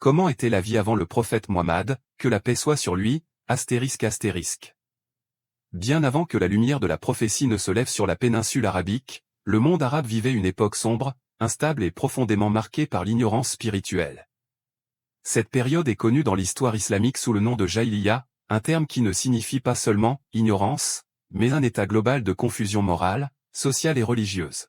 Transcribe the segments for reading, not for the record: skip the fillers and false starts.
comment était la vie avant le prophète Muhammad, que la paix soit sur lui, ***. Bien avant que la lumière de la prophétie ne se lève sur la péninsule arabique, le monde arabe vivait une époque sombre, instable et profondément marquée par l'ignorance spirituelle. Cette période est connue dans l'histoire islamique sous le nom de Jahiliya, un terme qui ne signifie pas seulement « ignorance », mais un état global de confusion morale, sociale et religieuse.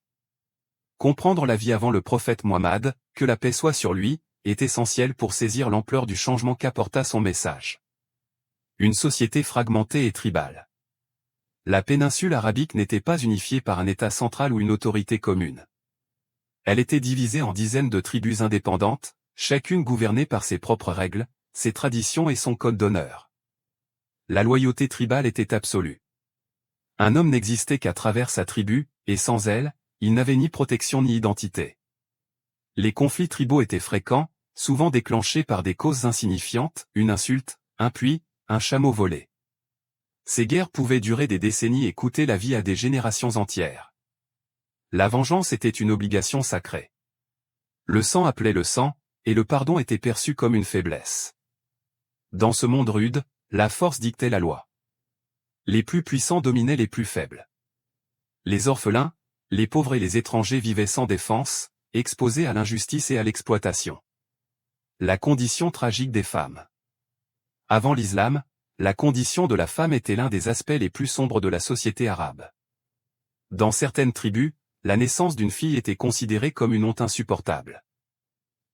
Comprendre la vie avant le prophète Muhammad, que la paix soit sur lui, est essentiel pour saisir l'ampleur du changement qu'apporta son message. Une société fragmentée et tribale. La péninsule arabique n'était pas unifiée par un État central ou une autorité commune. Elle était divisée en dizaines de tribus indépendantes, chacune gouvernée par ses propres règles, ses traditions et son code d'honneur. La loyauté tribale était absolue. Un homme n'existait qu'à travers sa tribu, et sans elle, il n'avait ni protection ni identité. Les conflits tribaux étaient fréquents, souvent déclenchés par des causes insignifiantes, une insulte, un puits, un chameau volé. Ces guerres pouvaient durer des décennies et coûter la vie à des générations entières. La vengeance était une obligation sacrée. Le sang appelait le sang, et le pardon était perçu comme une faiblesse. Dans ce monde rude, la force dictait la loi. Les plus puissants dominaient les plus faibles. Les orphelins, les pauvres et les étrangers vivaient sans défense, exposés à l'injustice et à l'exploitation. La condition tragique des femmes. Avant l'islam, la condition de la femme était l'un des aspects les plus sombres de la société arabe. Dans certaines tribus, la naissance d'une fille était considérée comme une honte insupportable.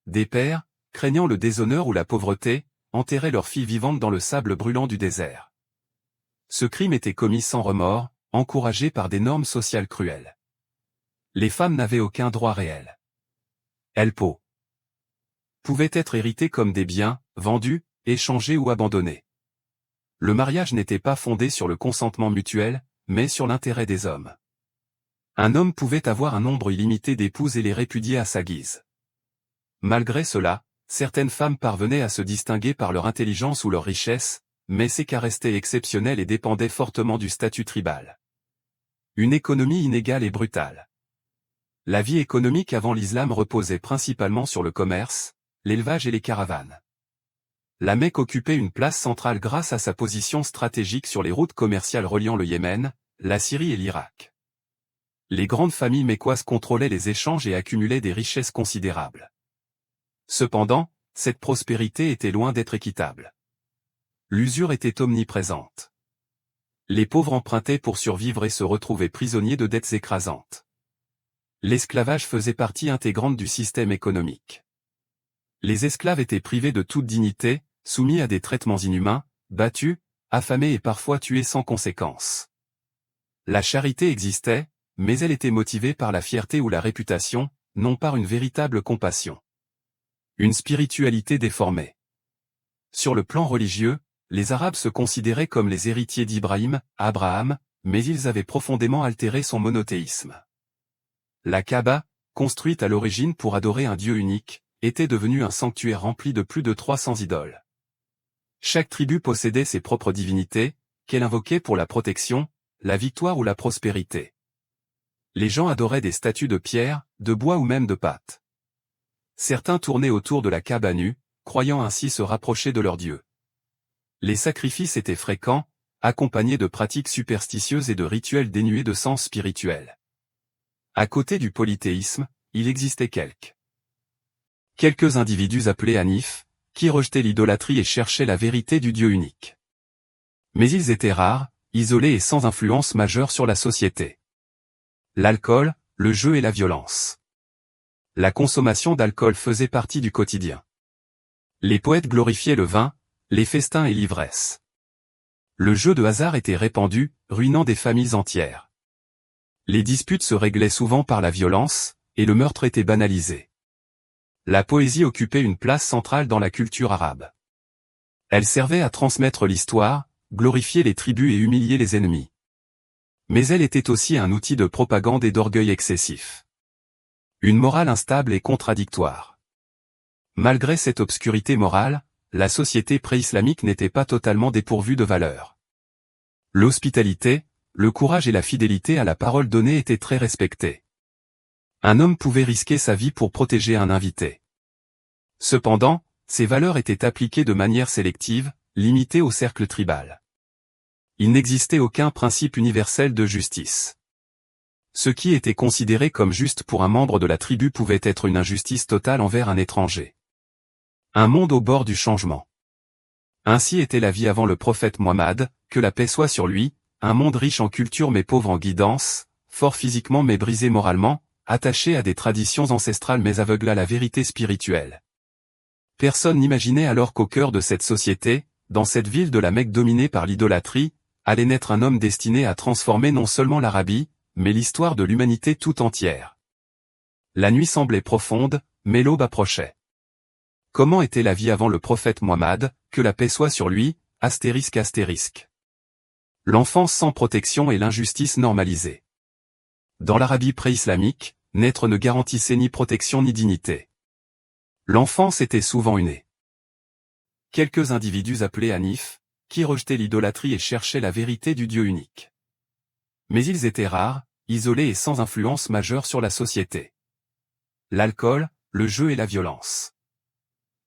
Des pères, craignant le déshonneur ou la pauvreté, enterraient leurs filles vivantes dans le sable brûlant du désert. Ce crime était commis sans remords, encouragé par des normes sociales cruelles. Les femmes n'avaient aucun droit réel. Elles pouvaient être héritées comme des biens, vendus, échangés ou abandonnés. Le mariage n'était pas fondé sur le consentement mutuel, mais sur l'intérêt des hommes. Un homme pouvait avoir un nombre illimité d'épouses et les répudier à sa guise. Malgré cela, certaines femmes parvenaient à se distinguer par leur intelligence ou leur richesse, mais ces cas restaient exceptionnels et dépendaient fortement du statut tribal. Une économie inégale et brutale. La vie économique avant l'islam reposait principalement sur le commerce, l'élevage et les caravanes. La Mecque occupait une place centrale grâce à sa position stratégique sur les routes commerciales reliant le Yémen, la Syrie et l'Irak. Les grandes familles mécoises contrôlaient les échanges et accumulaient des richesses considérables. Cependant, cette prospérité était loin d'être équitable. L'usure était omniprésente. Les pauvres empruntaient pour survivre et se retrouvaient prisonniers de dettes écrasantes. L'esclavage faisait partie intégrante du système économique. Les esclaves étaient privés de toute dignité, soumis à des traitements inhumains, battus, affamés et parfois tués sans conséquence. La charité existait, mais elle était motivée par la fierté ou la réputation, non par une véritable compassion. Une spiritualité déformée. Sur le plan religieux, les Arabes se considéraient comme les héritiers d'Ibrahim, Abraham, mais ils avaient profondément altéré son monothéisme. La Kaaba, construite à l'origine pour adorer un Dieu unique, était devenue un sanctuaire rempli de plus de 300 idoles. Chaque tribu possédait ses propres divinités, qu'elle invoquait pour la protection, la victoire ou la prospérité. Les gens adoraient des statues de pierre, de bois ou même de pâte. Certains tournaient autour de la Kaaba nue, croyant ainsi se rapprocher de leur Dieu. Les sacrifices étaient fréquents, accompagnés de pratiques superstitieuses et de rituels dénués de sens spirituel. À côté du polythéisme, il existait quelques individus appelés hanifs, qui rejetaient l'idolâtrie et cherchaient la vérité du Dieu unique. Mais ils étaient rares, isolés et sans influence majeure sur la société. L'alcool, le jeu et la violence. La consommation d'alcool faisait partie du quotidien. Les poètes glorifiaient le vin, les festins et l'ivresse. Le jeu de hasard était répandu, ruinant des familles entières. Les disputes se réglaient souvent par la violence, et le meurtre était banalisé. La poésie occupait une place centrale dans la culture arabe. Elle servait à transmettre l'histoire, glorifier les tribus et humilier les ennemis. Mais elle était aussi un outil de propagande et d'orgueil excessif. Une morale instable et contradictoire. Malgré cette obscurité morale, la société pré-islamique n'était pas totalement dépourvue de valeurs. L'hospitalité, le courage et la fidélité à la parole donnée étaient très respectés. Un homme pouvait risquer sa vie pour protéger un invité. Cependant, ces valeurs étaient appliquées de manière sélective, limitée au cercle tribal. Il n'existait aucun principe universel de justice. Ce qui était considéré comme juste pour un membre de la tribu pouvait être une injustice totale envers un étranger. Un monde au bord du changement. Ainsi était la vie avant le prophète Mohammed, que la paix soit sur lui, un monde riche en culture mais pauvre en guidance, fort physiquement mais brisé moralement, attaché à des traditions ancestrales mais aveugle à la vérité spirituelle. Personne n'imaginait alors qu'au cœur de cette société, dans cette ville de la Mecque dominée par l'idolâtrie, allait naître un homme destiné à transformer non seulement l'Arabie, mais l'histoire de l'humanité tout entière. La nuit semblait profonde, mais l'aube approchait. Comment était la vie avant le prophète Mohammed, que la paix soit sur lui, astérisque. L'enfance sans protection et l'injustice normalisée. Dans l'Arabie pré-islamique, naître ne garantissait ni protection ni dignité. L'enfance était souvent une. Quelques individus appelés Hanif, qui rejetaient l'idolâtrie et cherchaient la vérité du Dieu unique. Mais ils étaient rares, isolés et sans influence majeure sur la société. L'alcool, le jeu et la violence.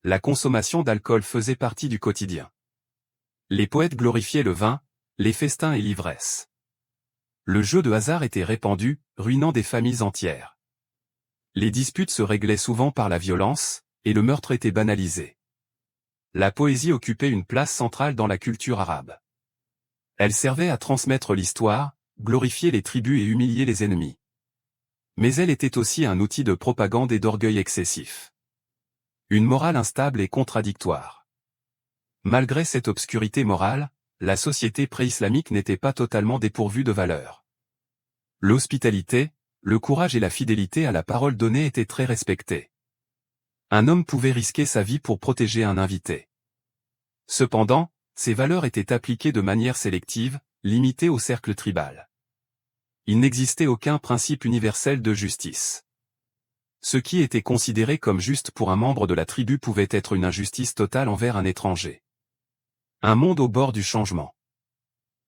La consommation d'alcool faisait partie du quotidien. Les poètes glorifiaient le vin, les festins et l'ivresse. Le jeu de hasard était répandu, ruinant des familles entières. Les disputes se réglaient souvent par la violence, et le meurtre était banalisé. La poésie occupait une place centrale dans la culture arabe. Elle servait à transmettre l'histoire, glorifier les tribus et humilier les ennemis. Mais elle était aussi un outil de propagande et d'orgueil excessif. Une morale instable et contradictoire. Malgré cette obscurité morale, la société pré-islamique n'était pas totalement dépourvue de valeurs. L'hospitalité, le courage et la fidélité à la parole donnée étaient très respectés. Un homme pouvait risquer sa vie pour protéger un invité. Cependant, ces valeurs étaient appliquées de manière sélective, limitées au cercle tribal. Il n'existait aucun principe universel de justice. Ce qui était considéré comme juste pour un membre de la tribu pouvait être une injustice totale envers un étranger. Un monde au bord du changement.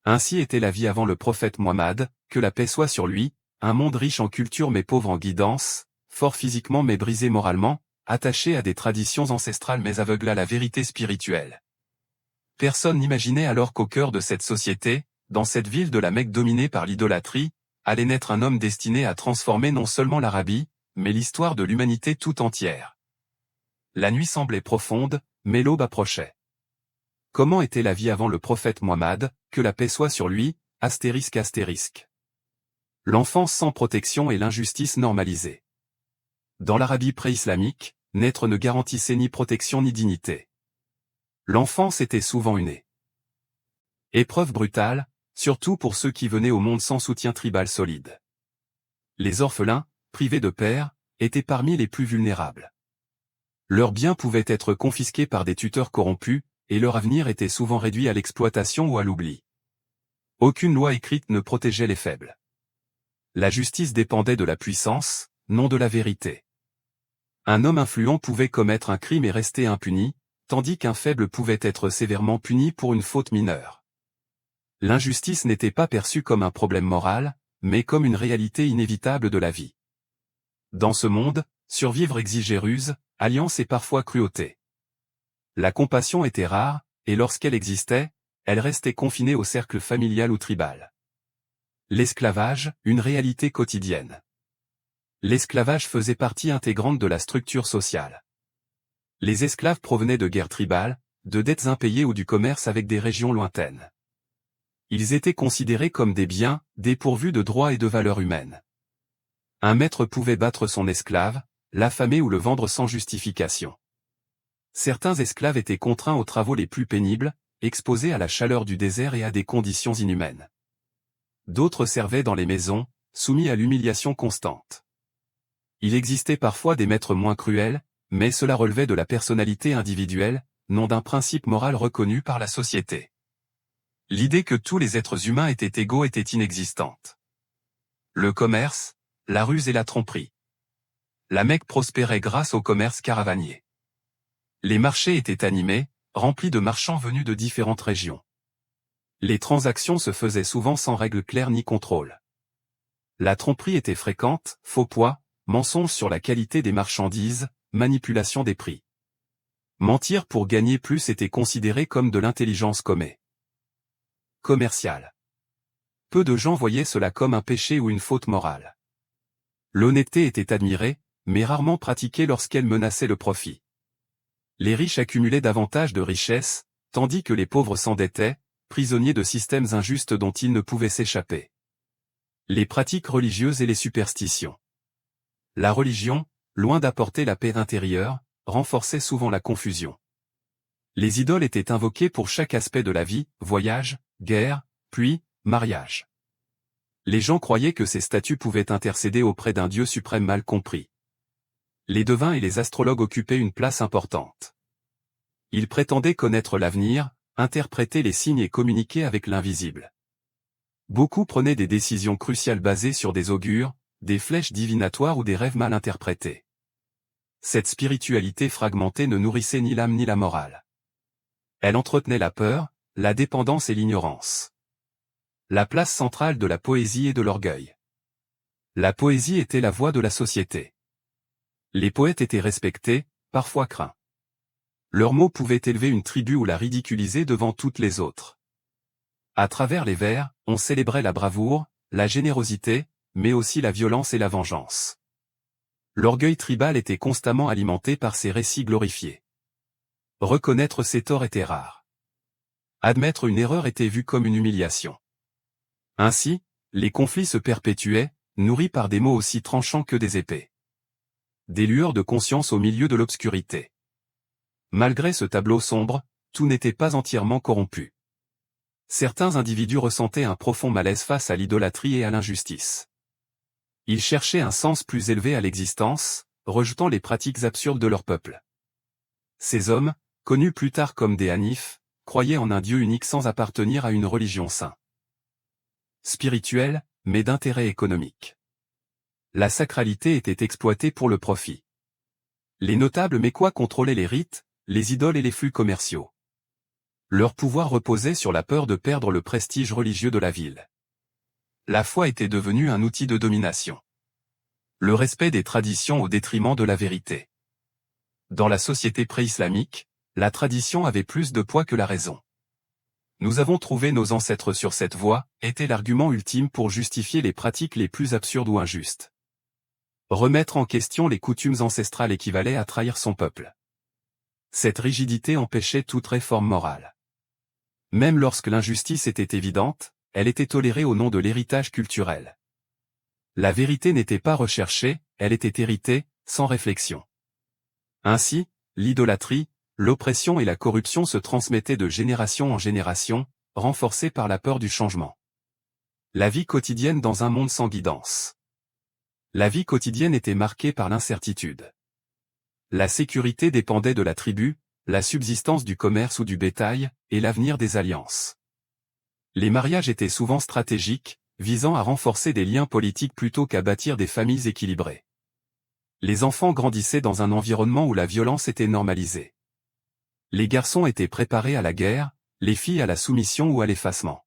Ainsi était la vie avant le prophète Mohammed, que la paix soit sur lui, un monde riche en culture mais pauvre en guidance, fort physiquement mais brisé moralement, attaché à des traditions ancestrales mais aveugle à la vérité spirituelle. Personne n'imaginait alors qu'au cœur de cette société, dans cette ville de la Mecque dominée par l'idolâtrie, allait naître un homme destiné à transformer non seulement l'Arabie, mais l'histoire de l'humanité tout entière. La nuit semblait profonde, mais l'aube approchait. Comment était la vie avant le prophète Mohammed, que la paix soit sur lui, astérisque. L'enfance sans protection et l'injustice normalisée. Dans l'Arabie pré-islamique, naître ne garantissait ni protection ni dignité. L'enfance était souvent une épreuve brutale, surtout pour ceux qui venaient au monde sans soutien tribal solide. Les orphelins, privés de père, étaient parmi les plus vulnérables. Leurs biens pouvaient être confisqués par des tuteurs corrompus, et leur avenir était souvent réduit à l'exploitation ou à l'oubli. Aucune loi écrite ne protégeait les faibles. La justice dépendait de la puissance, non de la vérité. Un homme influent pouvait commettre un crime et rester impuni, tandis qu'un faible pouvait être sévèrement puni pour une faute mineure. L'injustice n'était pas perçue comme un problème moral, mais comme une réalité inévitable de la vie. Dans ce monde, survivre exigeait ruse, alliance et parfois cruauté. La compassion était rare, et lorsqu'elle existait, elle restait confinée au cercle familial ou tribal. L'esclavage, une réalité quotidienne. L'esclavage faisait partie intégrante de la structure sociale. Les esclaves provenaient de guerres tribales, de dettes impayées ou du commerce avec des régions lointaines. Ils étaient considérés comme des biens, dépourvus de droits et de valeurs humaines. Un maître pouvait battre son esclave, l'affamer ou le vendre sans justification. Certains esclaves étaient contraints aux travaux les plus pénibles, exposés à la chaleur du désert et à des conditions inhumaines. D'autres servaient dans les maisons, soumis à l'humiliation constante. Il existait parfois des maîtres moins cruels, mais cela relevait de la personnalité individuelle, non d'un principe moral reconnu par la société. L'idée que tous les êtres humains étaient égaux était inexistante. Le commerce, la ruse et la tromperie. La Mecque prospérait grâce au commerce caravanier. Les marchés étaient animés, remplis de marchands venus de différentes régions. Les transactions se faisaient souvent sans règles claires ni contrôle. La tromperie était fréquente, faux poids, mensonges sur la qualité des marchandises, manipulation des prix. Mentir pour gagner plus était considéré comme de l'intelligence commerciale. Peu de gens voyaient cela comme un péché ou une faute morale. L'honnêteté était admirée, mais rarement pratiquée lorsqu'elle menaçait le profit. Les riches accumulaient davantage de richesses, tandis que les pauvres s'endettaient, prisonniers de systèmes injustes dont ils ne pouvaient s'échapper. Les pratiques religieuses et les superstitions. La religion, loin d'apporter la paix intérieure, renforçait souvent la confusion. Les idoles étaient invoquées pour chaque aspect de la vie, voyage, guerre, puis, mariage. Les gens croyaient que ces statues pouvaient intercéder auprès d'un Dieu suprême mal compris. Les devins et les astrologues occupaient une place importante. Ils prétendaient connaître l'avenir, interpréter les signes et communiquer avec l'invisible. Beaucoup prenaient des décisions cruciales basées sur des augures, des flèches divinatoires ou des rêves mal interprétés. Cette spiritualité fragmentée ne nourrissait ni l'âme ni la morale. Elle entretenait la peur, la dépendance et l'ignorance. La place centrale de la poésie et de l'orgueil. La poésie était la voix de la société. Les poètes étaient respectés, parfois craints. Leurs mots pouvaient élever une tribu ou la ridiculiser devant toutes les autres. À travers les vers, on célébrait la bravoure, la générosité, mais aussi la violence et la vengeance. L'orgueil tribal était constamment alimenté par ces récits glorifiés. Reconnaître ses torts était rare. Admettre une erreur était vu comme une humiliation. Ainsi, les conflits se perpétuaient, nourris par des mots aussi tranchants que des épées. Des lueurs de conscience au milieu de l'obscurité. Malgré ce tableau sombre, tout n'était pas entièrement corrompu. Certains individus ressentaient un profond malaise face à l'idolâtrie et à l'injustice. Ils cherchaient un sens plus élevé à l'existence, rejetant les pratiques absurdes de leur peuple. Ces hommes, connus plus tard comme des hanifs, croyaient en un Dieu unique sans appartenir à une religion sainte. Spirituelle, mais d'intérêt économique. La sacralité était exploitée pour le profit. Les notables mécois contrôlaient les rites, les idoles et les flux commerciaux. Leur pouvoir reposait sur la peur de perdre le prestige religieux de la ville. La foi était devenue un outil de domination. Le respect des traditions au détriment de la vérité. Dans la société pré-islamique, la tradition avait plus de poids que la raison. Nous avons trouvé nos ancêtres sur cette voie, était l'argument ultime pour justifier les pratiques les plus absurdes ou injustes. Remettre en question les coutumes ancestrales équivalait à trahir son peuple. Cette rigidité empêchait toute réforme morale. Même lorsque l'injustice était évidente, elle était tolérée au nom de l'héritage culturel. La vérité n'était pas recherchée, elle était héritée, sans réflexion. Ainsi, l'idolâtrie, l'oppression et la corruption se transmettaient de génération en génération, renforcées par la peur du changement. La vie quotidienne dans un monde sans guidance. La vie quotidienne était marquée par l'incertitude. La sécurité dépendait de la tribu, la subsistance du commerce ou du bétail, et l'avenir des alliances. Les mariages étaient souvent stratégiques, visant à renforcer des liens politiques plutôt qu'à bâtir des familles équilibrées. Les enfants grandissaient dans un environnement où la violence était normalisée. Les garçons étaient préparés à la guerre, les filles à la soumission ou à l'effacement.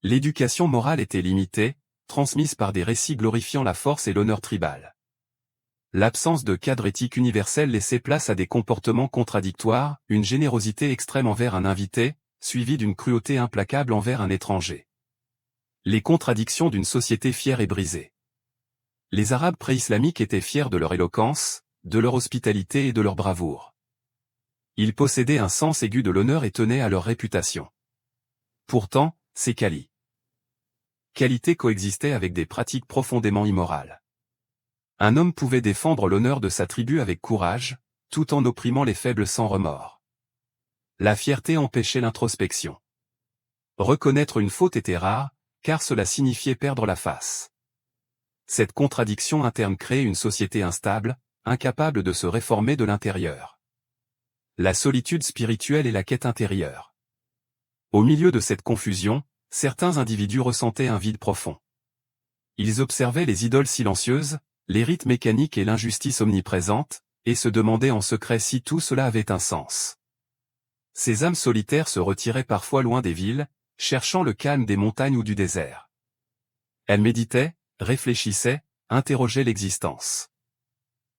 L'éducation morale était limitée, transmise par des récits glorifiant la force et l'honneur tribal. L'absence de cadre éthique universel laissait place à des comportements contradictoires, une générosité extrême envers un invité, suivie d'une cruauté implacable envers un étranger. Les contradictions d'une société fière et brisée. Les Arabes pré-islamiques étaient fiers de leur éloquence, de leur hospitalité et de leur bravoure. Ils possédaient un sens aigu de l'honneur et tenaient à leur réputation. Pourtant, ces qualités coexistaient avec des pratiques profondément immorales. Un homme pouvait défendre l'honneur de sa tribu avec courage, tout en opprimant les faibles sans remords. La fierté empêchait l'introspection. Reconnaître une faute était rare, car cela signifiait perdre la face. Cette contradiction interne créait une société instable, incapable de se réformer de l'intérieur. La solitude spirituelle et la quête intérieure. Au milieu de cette confusion, certains individus ressentaient un vide profond. Ils observaient les idoles silencieuses, les rites mécaniques et l'injustice omniprésente, et se demandaient en secret si tout cela avait un sens. Ces âmes solitaires se retiraient parfois loin des villes, cherchant le calme des montagnes ou du désert. Elles méditaient, réfléchissaient, interrogeaient l'existence.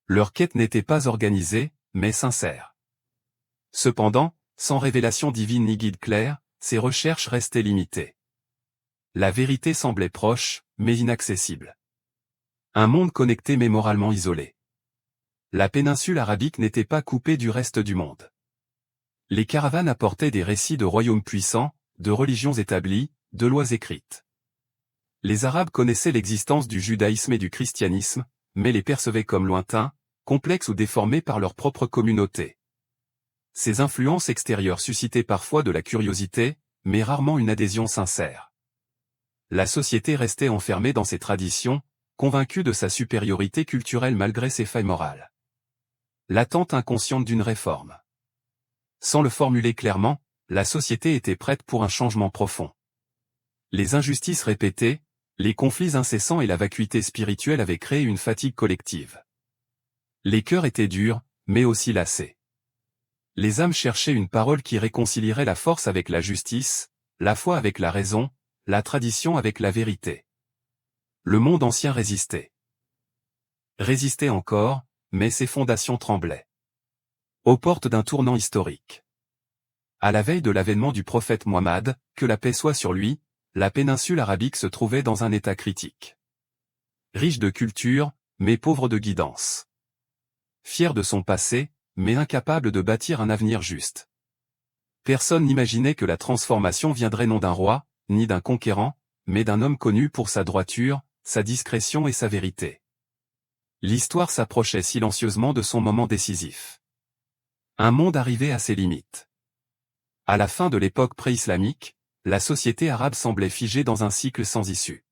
Leur quête n'était pas organisée, mais sincère. Cependant, sans révélation divine ni guide clair, ses recherches restaient limitées. La vérité semblait proche, mais inaccessible. Un monde connecté mais moralement isolé. La péninsule arabique n'était pas coupée du reste du monde. Les caravanes apportaient des récits de royaumes puissants, de religions établies, de lois écrites. Les Arabes connaissaient l'existence du judaïsme et du christianisme, mais les percevaient comme lointains, complexes ou déformés par leur propre communauté. Ces influences extérieures suscitaient parfois de la curiosité, mais rarement une adhésion sincère. La société restait enfermée dans ses traditions, convaincue de sa supériorité culturelle malgré ses failles morales. L'attente inconsciente d'une réforme. Sans le formuler clairement, la société était prête pour un changement profond. Les injustices répétées, les conflits incessants et la vacuité spirituelle avaient créé une fatigue collective. Les cœurs étaient durs, mais aussi lassés. Les âmes cherchaient une parole qui réconcilierait la force avec la justice, la foi avec la raison, la tradition avec la vérité. Le monde ancien résistait. Résistait encore, mais ses fondations tremblaient. Aux portes d'un tournant historique. À la veille de l'avènement du prophète Mohammed, que la paix soit sur lui, la péninsule arabique se trouvait dans un état critique. Riche de culture, mais pauvre de guidance. Fier de son passé, mais incapable de bâtir un avenir juste. Personne n'imaginait que la transformation viendrait non d'un roi, ni d'un conquérant, mais d'un homme connu pour sa droiture, sa discrétion et sa vérité. L'histoire s'approchait silencieusement de son moment décisif. Un monde arrivait à ses limites. À la fin de l'époque pré-islamique, la société arabe semblait figée dans un cycle sans issue.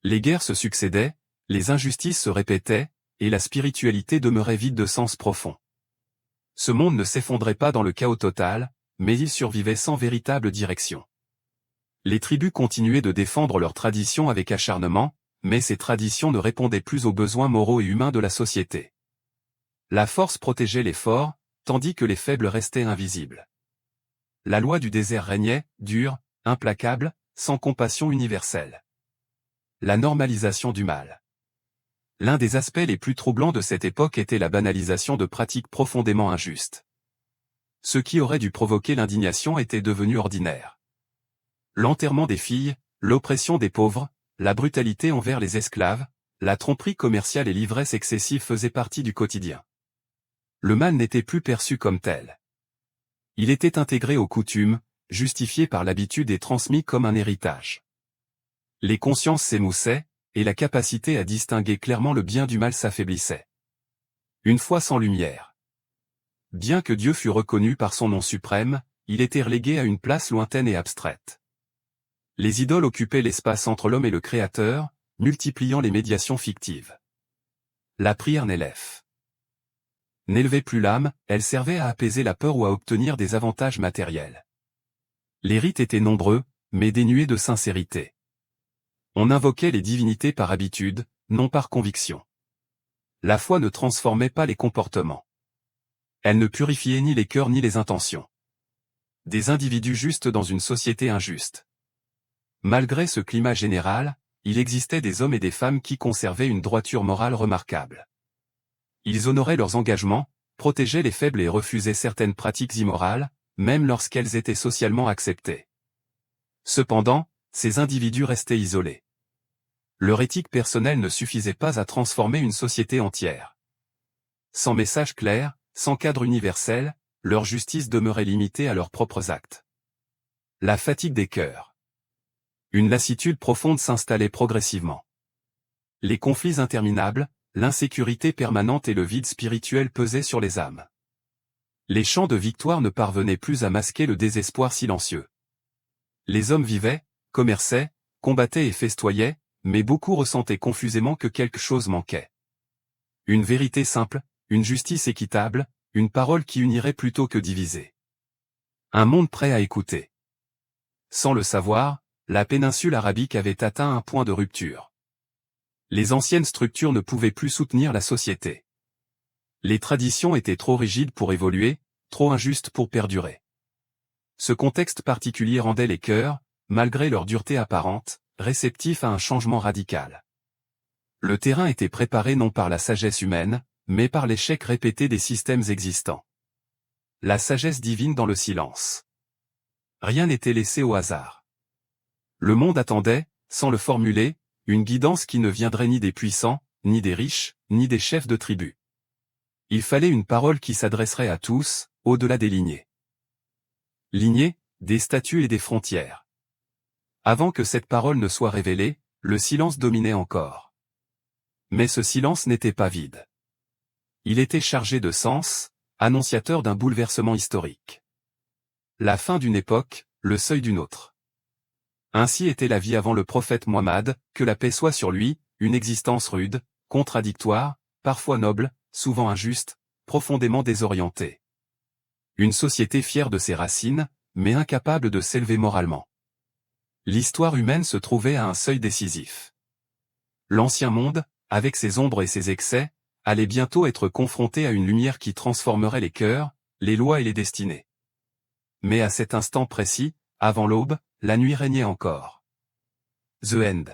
Les guerres se succédaient, les injustices se répétaient, et la spiritualité demeurait vide de sens profond. Ce monde ne s'effondrait pas dans le chaos total, mais il survivait sans véritable direction. Les tribus continuaient de défendre leurs traditions avec acharnement, mais ces traditions ne répondaient plus aux besoins moraux et humains de la société. La force protégeait les forts, tandis que les faibles restaient invisibles. La loi du désert régnait, dure, implacable, sans compassion universelle. La normalisation du mal. L'un des aspects les plus troublants de cette époque était la banalisation de pratiques profondément injustes. Ce qui aurait dû provoquer l'indignation était devenu ordinaire. L'enterrement des filles, l'oppression des pauvres, la brutalité envers les esclaves, la tromperie commerciale et l'ivresse excessive faisaient partie du quotidien. Le mal n'était plus perçu comme tel. Il était intégré aux coutumes, justifié par l'habitude et transmis comme un héritage. Les consciences s'émoussaient, et la capacité à distinguer clairement le bien du mal s'affaiblissait. Une foi sans lumière. Bien que Dieu fût reconnu par son nom suprême, il était relégué à une place lointaine et abstraite. Les idoles occupaient l'espace entre l'homme et le Créateur, multipliant les médiations fictives. La prière n'élevait plus l'âme, elle servait à apaiser la peur ou à obtenir des avantages matériels. Les rites étaient nombreux, mais dénués de sincérité. On invoquait les divinités par habitude, non par conviction. La foi ne transformait pas les comportements. Elle ne purifiait ni les cœurs ni les intentions. Des individus justes dans une société injuste. Malgré ce climat général, il existait des hommes et des femmes qui conservaient une droiture morale remarquable. Ils honoraient leurs engagements, protégeaient les faibles et refusaient certaines pratiques immorales, même lorsqu'elles étaient socialement acceptées. Cependant, ces individus restaient isolés. Leur éthique personnelle ne suffisait pas à transformer une société entière. Sans message clair, sans cadre universel, leur justice demeurait limitée à leurs propres actes. La fatigue des cœurs. Une lassitude profonde s'installait progressivement. Les conflits interminables, l'insécurité permanente et le vide spirituel pesaient sur les âmes. Les chants de victoire ne parvenaient plus à masquer le désespoir silencieux. Les hommes vivaient, commerçaient, combattaient et festoyaient, mais beaucoup ressentaient confusément que quelque chose manquait. Une vérité simple, une justice équitable, une parole qui unirait plutôt que diviser. Un monde prêt à écouter. Sans le savoir, la péninsule arabique avait atteint un point de rupture. Les anciennes structures ne pouvaient plus soutenir la société. Les traditions étaient trop rigides pour évoluer, trop injustes pour perdurer. Ce contexte particulier rendait les cœurs, malgré leur dureté apparente, réceptifs à un changement radical. Le terrain était préparé non par la sagesse humaine, mais par l'échec répété des systèmes existants. la sagesse divine dans le silence. Rien n'était laissé au hasard. Le monde attendait, sans le formuler, une guidance qui ne viendrait ni des puissants, ni des riches, ni des chefs de tribu. Il fallait une parole qui s'adresserait à tous, au-delà des lignées. Lignées, des statuts et des frontières. Avant que cette parole ne soit révélée, le silence dominait encore. Mais ce silence n'était pas vide. Il était chargé de sens, annonciateur d'un bouleversement historique. La fin d'une époque, le seuil d'une autre. Ainsi était la vie avant le prophète Muhammad, que la paix soit sur lui, une existence rude, contradictoire, parfois noble, souvent injuste, profondément désorientée. Une société fière de ses racines, mais incapable de s'élever moralement. L'histoire humaine se trouvait à un seuil décisif. L'ancien monde, avec ses ombres et ses excès, allait bientôt être confronté à une lumière qui transformerait les cœurs, les lois et les destinées. Mais à cet instant précis, avant l'aube, la nuit régnait encore. The End.